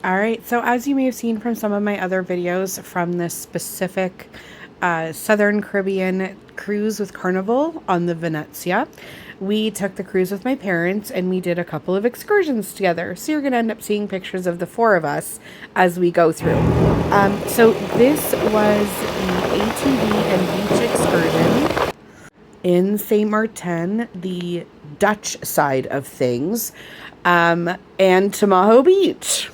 All right, so as you may have seen from some of my other videos from this specific Southern Caribbean cruise with Carnival on the Venezia, we took the cruise with my parents and we did a couple of excursions together. So you're going to end up seeing pictures of the four of us as we go through. So this was the ATV and beach excursion in St. Maarten, the Dutch side of things, and to Maho Beach.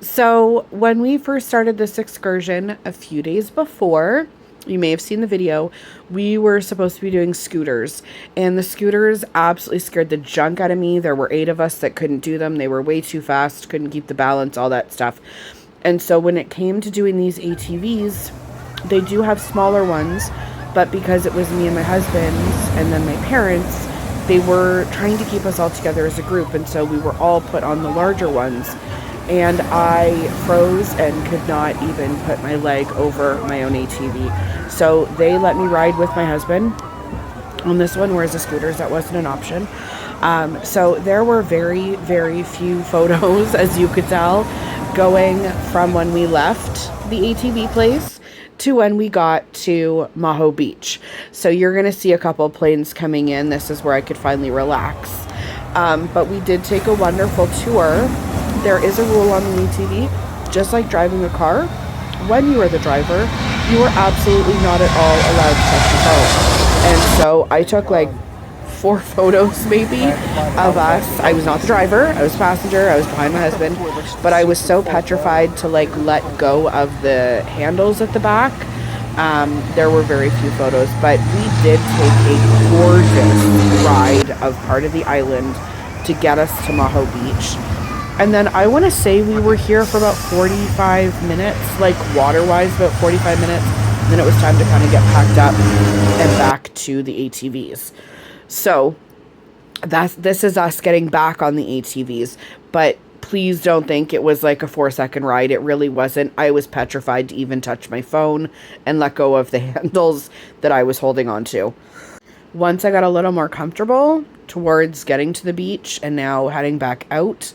So when we first started this excursion a few days before, you may have seen the video, we were supposed to be doing scooters, and the scooters absolutely scared the junk out of me. There were 8 of us that couldn't do them. They were way too fast, couldn't keep the balance, all that stuff. And so when it came to doing these ATVs, they do have smaller ones, but because it was me and my husband and then my parents, they were trying to keep us all together as a group, and so we were all put on the larger ones. And I froze and could not even put my leg over my own ATV. So they let me ride with my husband on this one, whereas the scooters, that wasn't an option. So there were very, very few photos, as you could tell, going from when we left the ATV place to when we got to Maho Beach. So you're going to see a couple of planes coming in. This is where I could finally relax. But we did take a wonderful tour. There is a rule on the ATV, just like driving a car. When you are the driver, you are absolutely not at all allowed to touch your phone. And so I took like 4 photos maybe of us. I was not the driver, I was a passenger, I was behind my husband, but I was so petrified to like let go of the handles at the back. There were very few photos, but we did take a gorgeous ride of part of the island to get us to Maho Beach. And then I want to say we were here for about 45 minutes, like water-wise, about 45 minutes. And then it was time to kind of get packed up and back to the ATVs. So this is us getting back on the ATVs. But please don't think it was like a 4-second ride. It really wasn't. I was petrified to even touch my phone and let go of the handles that I was holding on to. Once I got a little more comfortable towards getting to the beach and now heading back out,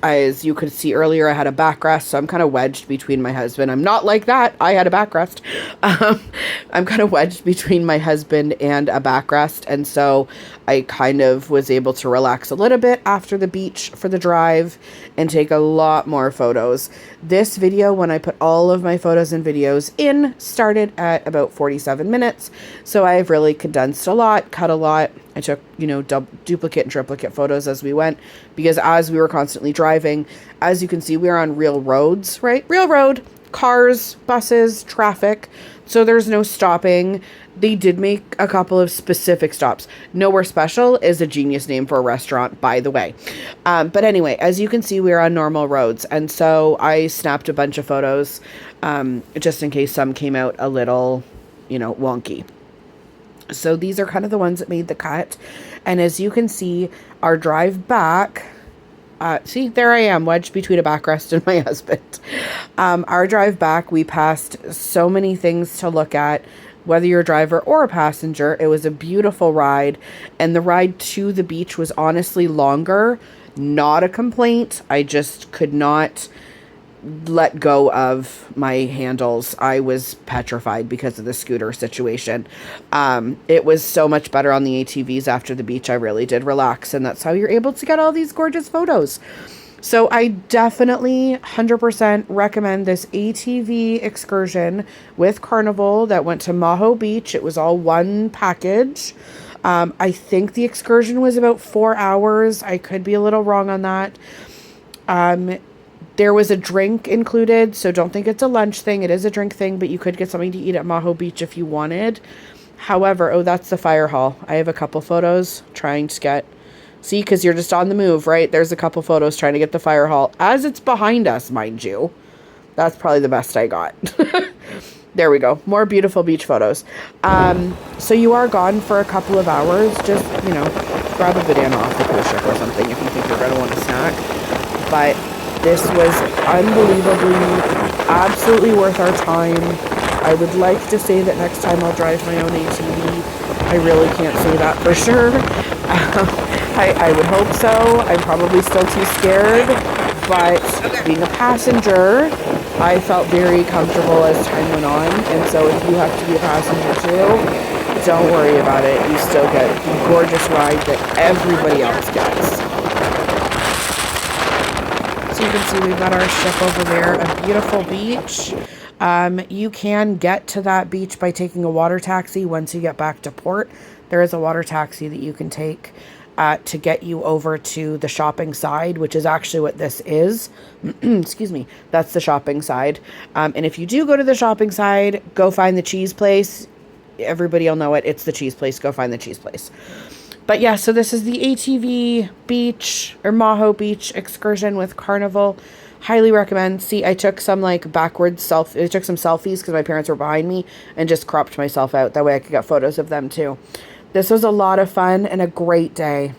as you could see earlier, I had a backrest, so I'm kind of wedged between my husband. I'm not like that. I had a backrest. I'm kind of wedged between my husband and a backrest, and so I kind of was able to relax a little bit after the beach for the drive and take a lot more photos. This video, when I put all of my photos and videos in, started at about 47 minutes, so I've really condensed a lot, cut a lot. I took, duplicate and triplicate photos as we went, because as we were constantly driving, as you can see, we are on real roads, right? Real road, cars, buses, traffic. So there's no stopping. They did make a couple of specific stops. Nowhere Special is a genius name for a restaurant, by the way. But anyway, as you can see, we're on normal roads. And so I snapped a bunch of photos, just in case some came out a little, wonky. So these are kind of the ones that made the cut. And as you can see, our drive back, see, there I am, wedged between a backrest and my husband. Our drive back, we passed so many things to look at, whether you're a driver or a passenger. It was a beautiful ride. And the ride to the beach was honestly longer. Not a complaint. I just could not let go of my handles. I was petrified because of the scooter situation. It was so much better on the ATVs after the beach. I really did relax, and that's how you're able to get all these gorgeous photos. So I definitely 100% recommend this ATV excursion with Carnival that went to Maho Beach. It was all one package. I think the excursion was about 4 hours. I could be a little wrong on that. There was a drink included, so don't think it's a lunch thing. It is a drink thing, but you could get something to eat at Maho Beach if you wanted. However, that's the fire hall. I have a couple photos trying to get... See, because you're just on the move, right? There's a couple photos trying to get the fire hall. As it's behind us, mind you. That's probably the best I got. There we go. More beautiful beach photos. So you are gone for a couple of hours. Just, grab a banana off the cruise ship or something if you think you're going to want a snack. But... this was unbelievably, absolutely worth our time. I would like to say that next time I'll drive my own ATV. I really can't say that for sure. I would hope so. I'm probably still too scared. But being a passenger, I felt very comfortable as time went on. And so if you have to be a passenger too, don't worry about it. You still get the gorgeous ride that everybody else gets. So you can see we've got our ship over there, a beautiful beach. You can get to that beach by taking a water taxi once you get back to port. There is a water taxi that you can take to get you over to the shopping side, which is actually what this is. Excuse me. That's the shopping side. And if you do go to the shopping side, go find the cheese place. Everybody will know it. It's the cheese place. Go find the cheese place. But yeah, so this is the ATV Beach or Maho Beach excursion with Carnival. Highly recommend. See, I took some like backwards I took some selfies because my parents were behind me and just cropped myself out. That way I could get photos of them too. This was a lot of fun and a great day.